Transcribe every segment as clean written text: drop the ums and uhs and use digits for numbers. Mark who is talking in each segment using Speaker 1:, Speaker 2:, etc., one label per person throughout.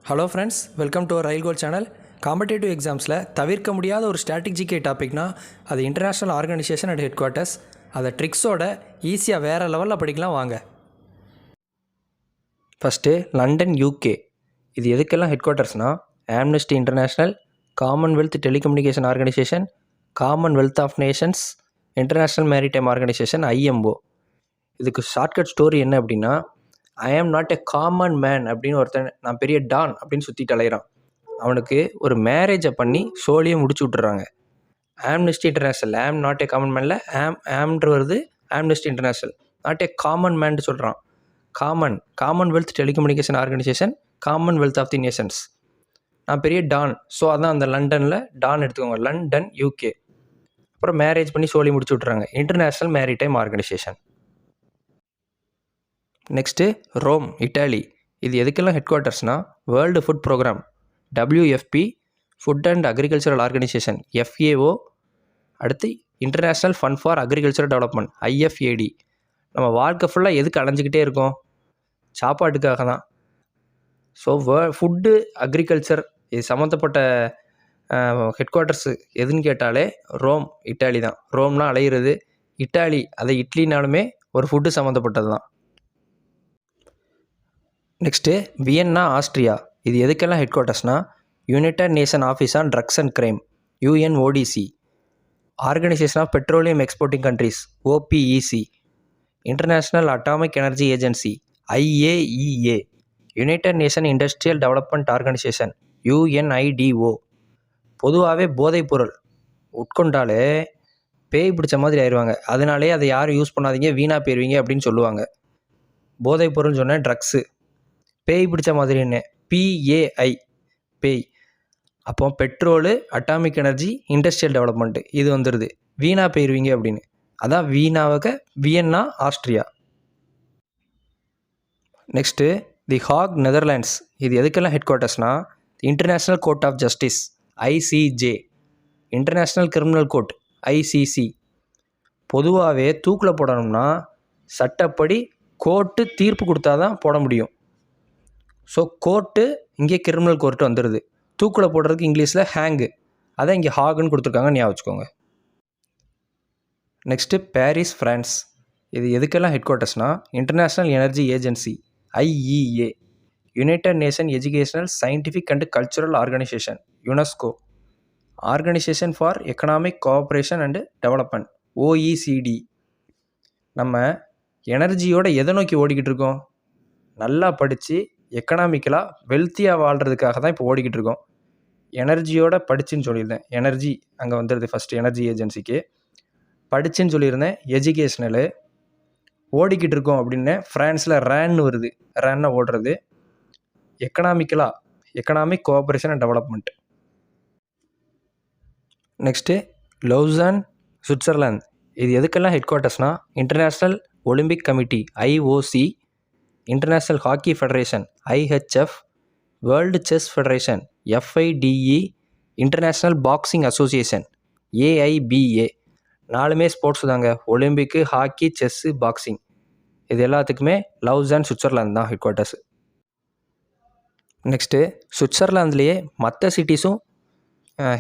Speaker 1: Hello friends, welcome to rail goal channel. Competitive எக்ஸாம்ஸில் தவிர்க்க முடியாத ஒரு ஸ்ட்ராட்டஜிக்கே டாபிக்னா அது International Organisation and headquarters. அதை ட்ரிக்ஸோட ஈஸியாக வேறு லெவலில் படிக்கலாம் வாங்க. First London UK. இது எதுக்கெல்லாம் ஹெட் குவார்ட்டர்ஸ்னால் Amnesty International, Commonwealth Telecommunication Organisation, Commonwealth of Nations, International Maritime Organisation IMO. இதுக்கு ஷார்ட்கட் ஸ்டோரி என்ன அப்படின்னா, ஐ ஆம் நாட் எ காமன் மேன் அப்படின்னு ஒருத்தன் நான் பெரிய டான் அப்படின்னு சுற்றிட்டு அலைகிறான். அவனுக்கு ஒரு மேரேஜை பண்ணி ஷோலியை முடிச்சு விட்டுறாங்க. Amnesty International am not a common மேனில் ஆம்ன்ற வருது, Amnesty International not a common man சொல்கிறான். Commonwealth Telecommunication Organisation, Commonwealth of the Nations, நான் பெரிய டான். ஸோ அதான் அந்த லண்டனில் டான் எடுத்துக்கோங்க, லண்டன் யூகே. அப்புறம் மேரேஜ் பண்ணி ஷோலி முடிச்சு விட்றாங்க, International Maritime Organisation. Next Rome, Italy. இது எதுக்கெல்லாம் ஹெட் குவார்ட்டர்ஸ்னால் World Food Programme, WFP, Food and Agricultural Organisation, FAO. அடுத்து International Fund for Agricultural Development, IFAD. நம்ம வாழ்க்கை ஃபுல்லாக எதுக்கு அலைஞ்சிக்கிட்டே இருக்கோம்? சாப்பாட்டுக்காக தான். ஸோ ஃபுட்டு, அக்ரிகல்ச்சர் இது சம்மந்தப்பட்ட ஹெட் குவார்ட்டர்ஸு எதுன்னு கேட்டாலே ரோம், இட்டாலி தான். ரோம்னா அலையிறது, இட்டாலி அதை இட்லினாலுமே ஒரு ஃபுட்டு சம்மந்தப்பட்டது தான். Next Vienna, Austria. இது எதுக்கெல்லாம் ஹெட் குவார்ட்டர்ஸ்னால் United Nation Office on Drugs and Crime, UNODC, Organisation of Petroleum Exporting Countries, OPEC, International Atomic Energy Agency, IAEA, United Nation Industrial Development Organisation, UNIDO. பொதுவாகவே போதைப்பொருள் உட்கொண்டாலே பேய் பிடிச்ச மாதிரி ஆயிடுவாங்க. அதனாலே அதை யாரும் யூஸ் பண்ணாதீங்க, வீணாக போயிடுவீங்க அப்படின்னு சொல்லுவாங்க. போதைப்பொருள்னு சொன்னேன், ட்ரக்ஸு. பேய் பிடிச்ச மாதிரி என்ன, PAI, பேய். அப்போ petrol, atomic energy, industrial development இது வந்துடுது. வீணாக போயிடுவீங்க அப்படின்னு. அதான் Vienna, Austria. Next the Hague, Netherlands. இது எதுக்கெல்லாம் ஹெட் குவார்ட்டர்ஸ்னால் international court of justice, ICJ, international criminal court, ICC. பொதுவாகவே தூக்கில் போடணும்னா சட்டப்படி கோர்ட்டு தீர்ப்பு கொடுத்தா தான் போட முடியும். ஸோ கோர்ட்டு இங்கே கிரிமினல் கோர்ட்டு வந்துடுது. தூக்கில் போடுறதுக்கு இங்கிலீஷில் ஹேங்கு, அதான் இங்கே ஹாகுன்னு கொடுத்துருக்காங்க, ஞாபகம் வச்சுக்கோங்க. Next Paris, France. இது எதுக்கெல்லாம் ஹெட் குவார்ட்டர்ஸ்னால் international energy agency, IEA, united nation educational, scientific and cultural organisation, UNESCO, organisation for economic cooperation and development, OECD. நம்ம எனர்ஜியோட எதை நோக்கி ஓடிக்கிட்டு இருக்கோம்? நல்லா படித்து எக்கனாமிக்கலாக வெல்த்தியாக வாழ்கிறதுக்காக தான் இப்போ ஓடிக்கிட்டு இருக்கோம். எனர்ஜியோட படிச்சுன்னு சொல்லியிருந்தேன், எனர்ஜி அங்கே வந்துடுது ஃபஸ்ட்டு எனர்ஜி ஏஜென்சிக்கு. படிச்சுன்னு சொல்லியிருந்தேன், எஜுகேஷ்னலு ஓடிக்கிட்டு இருக்கோம் அப்படின்னு. ஃப்ரான்ஸில் ரேன்னு வருது, ரேன்னா ஓடுறது. Economic cooperation and development. Next Lausanne, Switzerland. இது எதுக்கெல்லாம் ஹெட் குவார்ட்டர்ஸ்னால் international Olympic committee, IOC, international hockey federation, IHF, world chess federation, FIDE, international boxing association, AIBA. 4மே ஸ்போர்ட்ஸ் தாங்க, ஒலிம்பிக்கு, ஹாக்கி, செஸ்ஸு, பாக்ஸிங். இது எல்லாத்துக்குமே லவுசான், சுவிட்சர்லாந்து தான் head quarters. Next சுவிட்சர்லாந்துலேயே மற்ற சிட்டிஸும்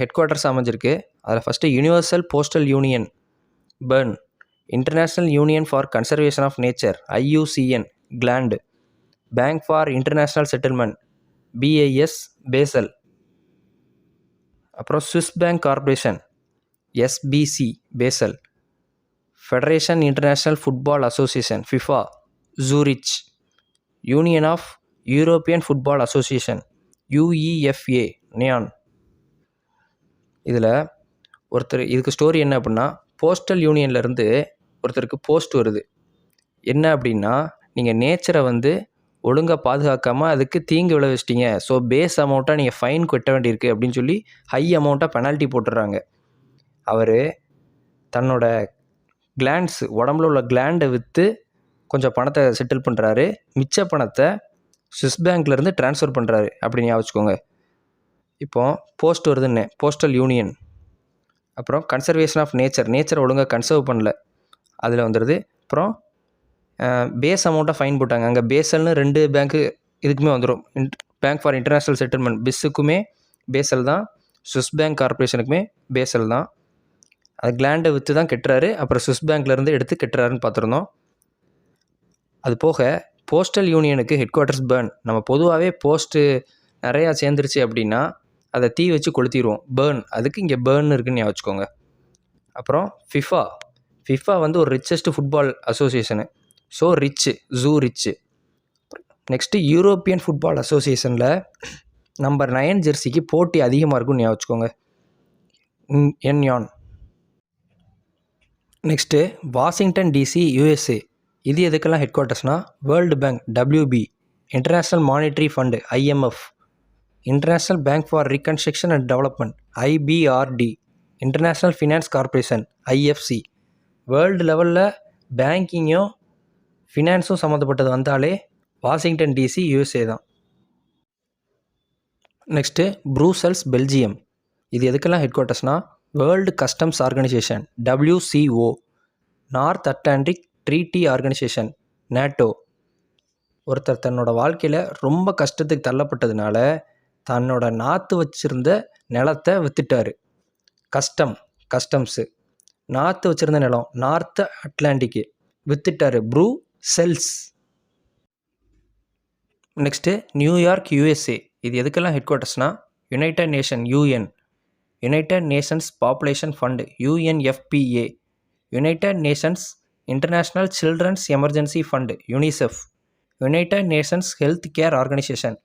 Speaker 1: ஹெட் குவார்ட்டர்ஸ் அமைஞ்சிருக்கு. அதில் first universal postal union, Bern, international union for conservation of nature, IUCN, Gland, bank for international settlement, BIS, Basel. அப்புறம் Swiss bank corporation, SBC, Basel. Federation international football association, FIFA, Zurich. Union of European football association, UEFA, Nyon. இதில் இதுக்கு story என்ன அப்படின்னா, postal யூனியன்லேருந்து ஒருத்தருக்கு post வருது. என்ன அப்படின்னா, நீங்கள் நேச்சரை ஒழுங்காக பாதுகாக்காமல் அதுக்கு தீங்கு விளைவிச்சிட்டிங்க, ஸோ பேஸ் அமௌண்ட்டாக நீங்கள் ஃபைன் கட்ட வேண்டியிருக்கு அப்படின்னு சொல்லி ஹை அமௌண்ட்டாக பெனால்ட்டி போட்டுடுறாங்க. அவர் தன்னோட கிளாண்ட்ஸ், உடம்புல உள்ள கிளாண்டை விற்று கொஞ்சம் பணத்தை செட்டில் பண்ணுறாரு. மிச்ச பணத்தை சுவிஸ் பேங்க்லேருந்து ட்ரான்ஸ்ஃபர் பண்ணுறாரு அப்படின்னு ஞாபகம். இப்போது போஸ்ட் வருதுன்னு, போஸ்டல் யூனியன். அப்புறம் கன்சர்வேஷன் ஆஃப் நேச்சரை ஒழுங்காக கன்சர்வ் பண்ணல, அதில் வந்துடுது. அப்புறம் பேஸ் அமௌண்ட்டாக ஃபைன் போட்டாங்க. அங்கே பேசல்னு 2 பேங்க்கு இதுக்குமே வந்துடும். பேங்க் ஃபார் இன்டர்நேஷ்னல் செட்டில்மெண்ட் பிஸ்ஸுக்குமே பேசல் தான், ஸ்விஸ் பேங்க் கார்பரேஷனுக்குமே பேசல் தான். அது கிளாண்டை விற்று தான் கட்டுறாரு, அப்புறம் ஸ்விஸ் பேங்க்லேருந்து எடுத்து கட்டுறாருன்னு பார்த்துருந்தோம். அது போக போஸ்டல் யூனியனுக்கு ஹெட் குவார்ட்டர்ஸ் பேர்ன். நம்ம பொதுவாகவே போஸ்ட்டு நிறையா சேர்ந்துருச்சு அப்படின்னா அதை தீ வச்சு கொளுத்திடுவோம், பேர்ன். அதுக்கு இங்கே பேர்ன் இருக்குன்னு வச்சுக்கோங்க. அப்புறம் ஃபிஃபா வந்து ஒரு richest football association. So rich, Zurich. Next European football அசோசியேஷனில் நம்பர் 9 ஜெர்சிக்கு போட்டி அதிகமாக இருக்குன்னு வச்சுக்கோங்க, Nyon. Next Washington DC USA. இது எதுக்கெல்லாம் ஹெட் குவார்ட்டர்ஸ்னால் world bank WB, international monetary fund IMF, international bank for reconstruction and development IBRD, international finance corporation IFC. World லெவலில் பேங்கிங்கும் ஃபினான்ஸும் சம்மந்தப்பட்டது வந்தாலே வாஷிங்டன் டிசி USA தான். Next Brussels Belgium. இது எதுக்கெல்லாம் ஹெட் குவார்ட்டர்ஸ்னால் world customs organisation WCO, north Atlantic treaty organisation NATO. ஒருத்தர் தன்னோட வாழ்க்கையில் ரொம்ப கஷ்டத்துக்கு தள்ளப்பட்டதுனால தன்னோட நாற்று வச்சுருந்த நிலத்தை விற்றுட்டார். கஸ்டம்ஸு நாற்று வச்சுருந்த நிலம் நார்த் அட்லாண்டிக்கு விற்றுட்டார், ப்ரூசெல்ஸ். நெக்ஸ்ட்டு நியூயார்க் USA. இது எதுக்கெல்லாம் ஹெட் குவார்ட்டர்ஸ்னால் United nation UN, united nations population fund UNFPA, united nations international children's emergency fund UNICEF, united nations health care organisation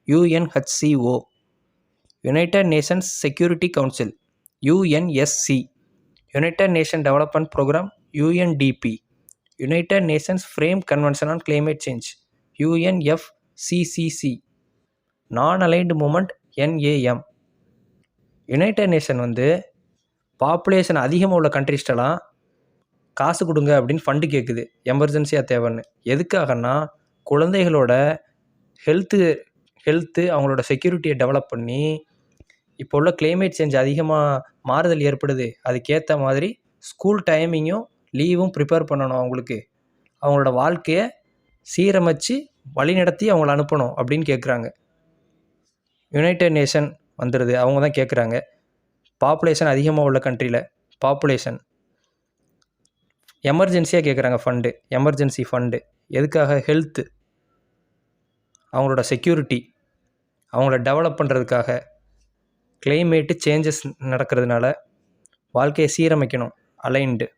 Speaker 1: UNHCO, united nations security council UNSC, united nation development programme UNDP, united nations frame convention on climate change UNFCCC, non aligned movement NAM. United nation வந்து population அதிகமாக உள்ள கண்ட்ரிஸ்டெல்லாம் காசு கொடுங்க அப்படின்னு fund கேட்குது, எமர்ஜென்சியாக தேவைன்னு. எதுக்காகன்னா குழந்தைகளோட ஹெல்த்து அவங்களோட செக்யூரிட்டியை டெவலப் பண்ணி, இப்போ உள்ள கிளைமேட் சேஞ்ச் அதிகமாக மாறுதல் ஏற்படுது, அதுக்கேற்ற மாதிரி ஸ்கூல் டைமிங்கும் லீவும் ப்ரிப்பேர் பண்ணணும், அவங்களோட வாழ்க்கையை சீரமைச்சு வழிநடத்தி அவங்கள அனுப்பணும் அப்படின்னு கேட்குறாங்க. யுனைடெட் நேஷன் வந்துடுது, அவங்க தான் கேட்குறாங்க. பாப்புலேஷன் அதிகமாக உள்ள கண்ட்ரியில் பாப்புலேஷன் எமர்ஜென்சியாக கேட்குறாங்க ஃபண்டு, எமர்ஜென்சி ஃபண்டு. எதுக்காக? ஹெல்த்து, அவங்களோட செக்யூரிட்டி, அவங்கள டெவலப் பண்ணுறதுக்காக. கிளைமேட்டு சேஞ்சஸ் நடக்கிறதுனால வாழ்க்கையை சீரமைக்கணும், அலைன்டு.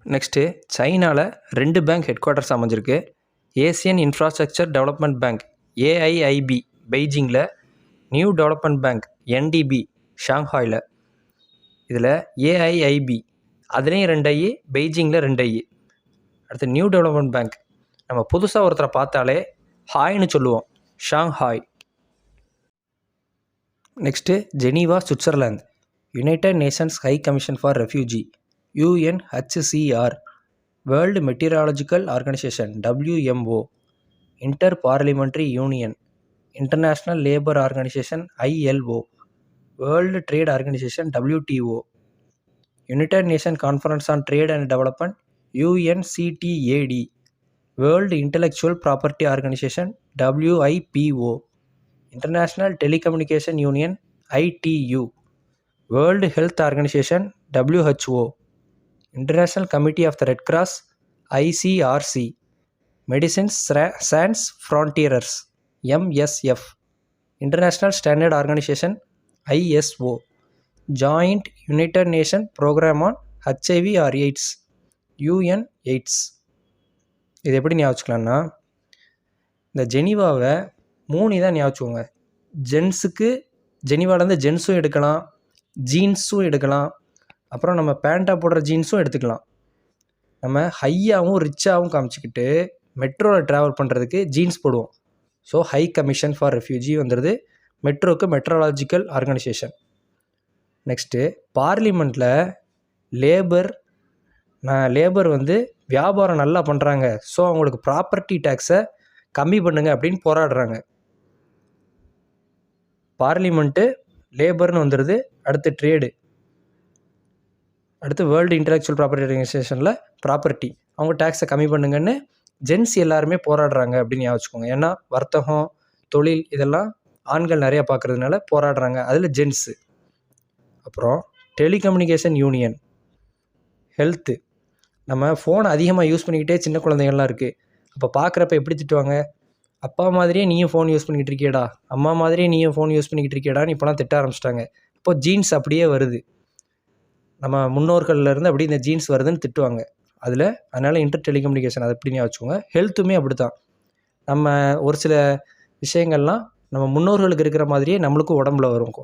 Speaker 1: நெக்ஸ்ட்டு சைனாவில் 2 பேங்க் ஹெட் குவார்ட்டர்ஸ் அமைஞ்சிருக்கு. Asian infrastructure development bank AIIB பெய்ஜிங்கில், நியூ டெவலப்மெண்ட் பேங்க் NDB ஷாங்காயில். இதில் AIIB அதுலேயும் 2 I, பெய்ஜிங்கில் 2 I. அடுத்து நியூ டெவலப்மெண்ட் பேங்க். நம்ம புதுசாக ஒருத்தரை பார்த்தாலே ஹாய்னு சொல்லுவோம், Shanghai. Next Geneva Switzerland. United nations high commission for refugee UNHCR, world meteorological organisation WMO, inter parliamentary union, international labour organisation ILO, world trade organisation WTO, united nation conference on trade and development UNCTAD, world intellectual property organisation WIPO, international telecommunication union ITU, world health organisation WHO, international committee of the red cross ICRC, Medecins Sans Frontieres MSF, international standard organisation ISO, joint united nation program on HIV or AIDS UNAIDS. இது எப்படி ஞாபகம் வச்சுக்கலாம்னா, இந்த ஜெனீவாவை 3 தான் ஞாபகம் வச்சுக்கோங்க. ஜென்ஸுக்கு ஜெனீவாலேருந்து ஜென்ஸும் எடுக்கலாம், ஜீன்ஸும் எடுக்கலாம், அப்புறம் நம்ம பேண்ட்டாக போடுற ஜீன்ஸும் எடுத்துக்கலாம். நம்ம ஹையாகவும் ரிச்சாகவும் காமிச்சிக்கிட்டு மெட்ரோவில் ட்ராவல் பண்ணுறதுக்கு ஜீன்ஸ் போடுவோம். So high commission for refugee வந்துடுது. மெட்ரோக்கு மெட்ரோலாஜிக்கல் ஆர்கனைசேஷன். நெக்ஸ்ட்டு பார்லிமெண்ட்டில் லேபர் வந்து வியாபாரம் நல்லா பண்ணுறாங்க, ஸோ அவங்களுக்கு ப்ராப்பர்ட்டி டேக்ஸை கம்மி பண்ணுங்க அப்படின்னு போராடுறாங்க. பார்லிமெண்ட்டு லேபர்னு வந்துடுது. அடுத்து ட்ரேடு, அடுத்து வேர்ல்டு இன்டெலெக்சுவல் ப்ராப்பர்ட்டி ஆர்கனைசேஷனில் ப்ராப்பர்ட்டி, அவங்க டேக்ஸை கம்மி பண்ணுங்கன்னு ஜென்ஸ் எல்லாருமே போராடுறாங்க அப்படின்னு ஞாபகம் வச்சுக்கோங்க. ஏன்னா வர்த்தகம், தொழில் இதெல்லாம் ஆண்கள் நிறையா பார்க்குறதுனால போராடுறாங்க. அதில் ஜென்ஸு. அப்புறம் டெலிகம்யூனிகேஷன் யூனியன். ஹெல்த்து. நம்ம ஃபோனை அதிகமாக யூஸ் பண்ணிக்கிட்டே சின்ன குழந்தைகள்லாம் இருக்குது. அப்போ பார்க்குறப்ப எப்படி திட்டுவாங்க? அப்பா மாதிரியே நீயும் ஃபோன் யூஸ் பண்ணிக்கிட்டு இருக்கியடா, அம்மா மாதிரியே நீயும் ஃபோன் யூஸ் பண்ணிக்கிட்டு இருக்கியடான்னு இப்போலாம் திட்ட ஆரம்பிச்சிட்டாங்க. இப்போது ஜீன்ஸ் அப்படியே வருது. நம்ம முன்னோர்கள்லேருந்து அப்படி இந்த ஜீன்ஸ் வருதுன்னு திட்டுவாங்க. அதனால் இன்டர் டெலிகம்யூனிகேஷன் அது எப்படின்னு வச்சுக்கோங்க. ஹெல்த்துமே அப்படி தான். நம்ம ஒரு சில விஷயங்கள்லாம் நம்ம முன்னோர்களுக்கு இருக்கிற மாதிரியே நம்மளுக்கும் உடம்புல வரும்.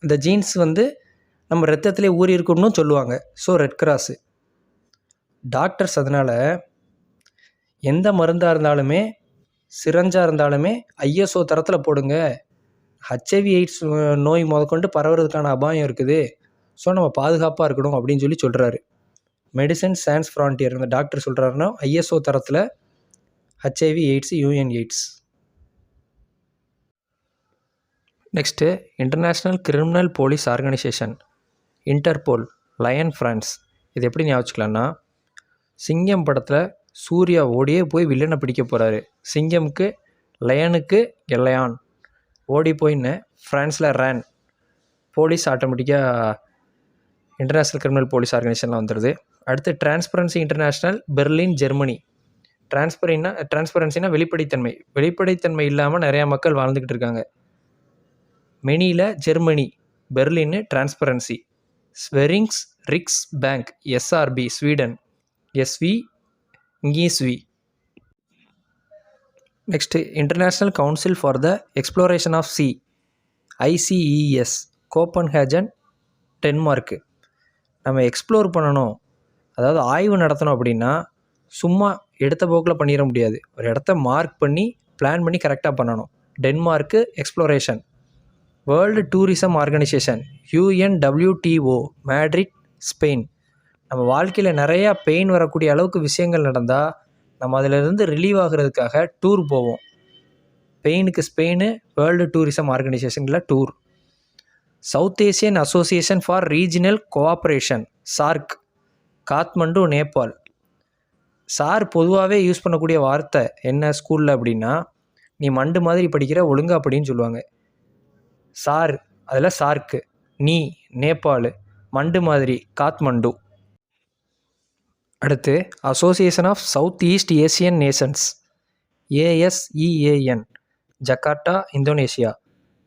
Speaker 1: இந்த ஜீன்ஸ் நம்ம ரத்தத்திலே ஊறி இருக்குன்னு சொல்லுவாங்க. So red cross. டாக்டர்ஸ் அதனால் எந்த மருந்தாக இருந்தாலுமே, சிரஞ்சாக இருந்தாலுமே ஐஎஸ்ஓ தரத்தில் போடுங்க. ஹெச்ஐவி எய்ட்ஸ் நோய் முதற்கொண்டு பரவுறதுக்கான அபாயம் இருக்குது. ஸோ நம்ம பாதுகாப்பாக இருக்கணும் அப்படின்னு சொல்கிறாரு. மெடிசன் சான்ஸ் ஃப்ரான்டியர் இந்த டாக்டர் சொல்கிறாருன்னா ஐஎஸ்ஓ தரத்தில் HIV AIDS, UN AIDS. Next international criminal police organisation, Interpol, Lyon France. இது எப்படி ஞாபகம் வச்சுக்கலான்னா, சிங்கம் படத்தில் சூர்யா ஓடியே போய் வில்லனை பிடிக்க போகிறாரு. சிங்கமுக்கு லயனுக்கு எல்லையான் ஓடி போயின்னு ஃப்ரான்ஸில் ரேன். போலீஸ் ஆட்டோமேட்டிக்காக இன்டர்நேஷ்னல் கிரிமினல் போலீஸ் ஆர்கனைசேஷனில் வந்துடுது. அடுத்து டிரான்ஸ்பரன்சி இன்டர்நேஷ்னல், பெர்லின், ஜெர்மனி. டிரான்ஸ்பரன்சினா வெளிப்படைத்தன்மை இல்லாமல் நிறையா மக்கள் வாழ்ந்துக்கிட்டு இருக்காங்க. மெனியில் ஜெர்மனி, பெர்லின்னு transparency. Sveriges Riksbank, SRB, Sweden, எஸ்வி இங்கீஸ்வி. Next international council for the exploration of sea, ICES, Copenhagen, Denmark. நம்ம எக்ஸ்ப்ளோர் பண்ணணும், அதாவது ஆய்வு நடத்தணும் அப்படின்னா சும்மா எடுத்த போக்கில் பண்ணிட முடியாது. ஒரு இடத்த மார்க் பண்ணி பிளான் பண்ணி கரெக்டாக பண்ணணும். Denmark exploration. World tourism organisation, UNWTO, Madrid, Spain. நம்ம வாழ்க்கையில் நிறையா பெயின் வரக்கூடிய அளவுக்கு விஷயங்கள் நடந்தால் நம்ம அதிலிருந்து ரிலீவ் ஆகிறதுக்காக டூர் போவோம். பெயினுக்கு ஸ்பெயின், வேர்ல்டு டூரிசம் ஆர்கனைசேஷனில் tour. South Asian association for regional cooperation, SAARC, Kathmandu, Nepal. Sir பொதுவாகவே யூஸ் பண்ணக்கூடிய வார்த்தை என்ன ஸ்கூலில் அப்படின்னா, நீ மண்டு மாதிரி படிக்கிற ஒழுங்கா அப்படின்னு சொல்லுவாங்க. சார் அதில் சார்க்கு, நீ நேபாள், மண்டு மாதிரி காத்மண்டு. அடுத்து association of south east Asian nations, ASEAN, Jakarta, Indonesia.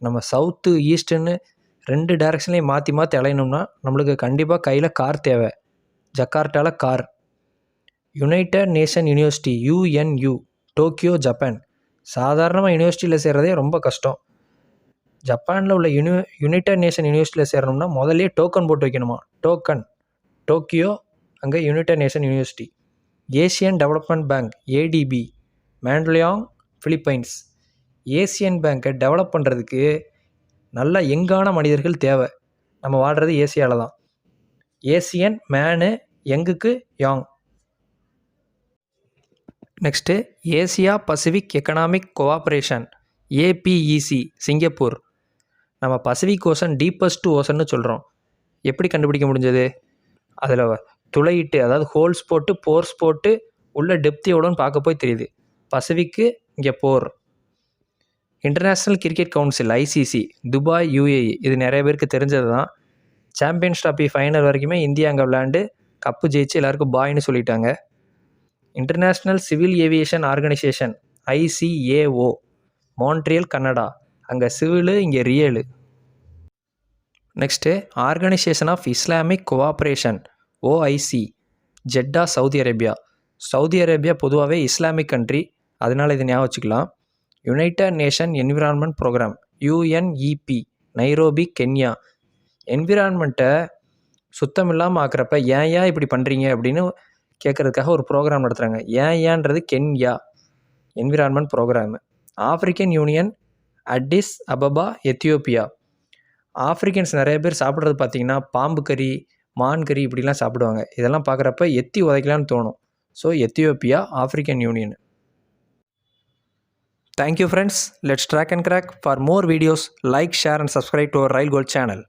Speaker 1: நம்ம சவுத்து ஈஸ்ட்டுன்னு 2 டைரக்ஷன்லேயும் மாற்றி அலையணும்னா நம்மளுக்கு கண்டிப்பாக கையில் கார் தேவை. ஜக்கார்ட்டாவில் car. United nation university, UNU, Tokyo, Japan. சாதாரணமாக யூனிவர்சிட்டியில் சேர்றதே ரொம்ப கஷ்டம். ஜப்பானில் உள்ள யுனைடெட் நேஷன் யூனிவர்சிட்டியில் சேரணும்னா முதல்ல டோக்கன் போட்டு வைக்கணுமா. டோக்கியோ, அங்கே united nation university. Asian development bank, ADB, Mandaluyong, Philippines. Asian பேங்க்கை டெவலப் பண்ணுறதுக்கு நல்ல யங்கான மனிதர்கள் தேவை. நம்ம வாழ்கிறது ஏசியாவில் தான். ஏசியன் மேனு, யங்குக்கு யாங். Next Asia Pacific economic cooperation, APEC, Singapore. நம்ம பசிபிக் ஓசன் டீப்பஸ்ட் ஓசன்னு சொல்கிறோம். எப்படி கண்டுபிடிக்க முடிஞ்சது? அதில் துளையிட்டு, அதாவது ஹோல்ஸ் போட்டு போர்ஸ் போட்டு உள்ள டெப்த் எவ்வளோன்னு பார்க்க போய் தெரியுது. பசிபிக்கு இங்கே போர். International cricket council, ICC, Dubai, UAE. இது நிறைய பேருக்கு தெரிஞ்சது தான். சாம்பியன்ஸ் ட்ராஃபி ஃபைனல் வரைக்குமே இந்தியா அங்கே விளையாண்டு கப்பு ஜெயிச்சு எல்லாருக்கும் பாய்னு சொல்லிட்டாங்க. International civil aviation organisation, ICAO, Montreal, Canada. அங்கே சிவிலு, இங்கே real. Next organisation of Islamic cooperation, OIC, Jeddah, Saudi Arabia. Saudi Arabia பொதுவாகவே இஸ்லாமிக் கண்ட்ரி, அதனால் இது ஞாபகம் வச்சுக்கலாம். United nation environment programme, UNEP, Nairobi, Kenya. என்விரான்மெண்ட்டை சுத்தம் இல்லாமல் ஆக்கிறப்ப ஏன் இப்படி பண்ணுறீங்க அப்படின்னு கேட்குறதுக்காக ஒரு ப்ரோக்ராம் நடத்துகிறாங்க. ஏன்ன்றது Kenya environment programme. African union, Addis Ababa, Ethiopia. Africans நிறைய பேர் சாப்பிட்றது பார்த்திங்கன்னா பாம்பு கறி, மான் கறி இப்படிலாம் சாப்பிடுவாங்க. இதெல்லாம் பார்க்குறப்ப எத்தி உதைக்கலான்னு தோணும். So Ethiopia, African union. Thank you friends. Let's track and crack. For more videos, like, share and subscribe to our Rail Gold channel.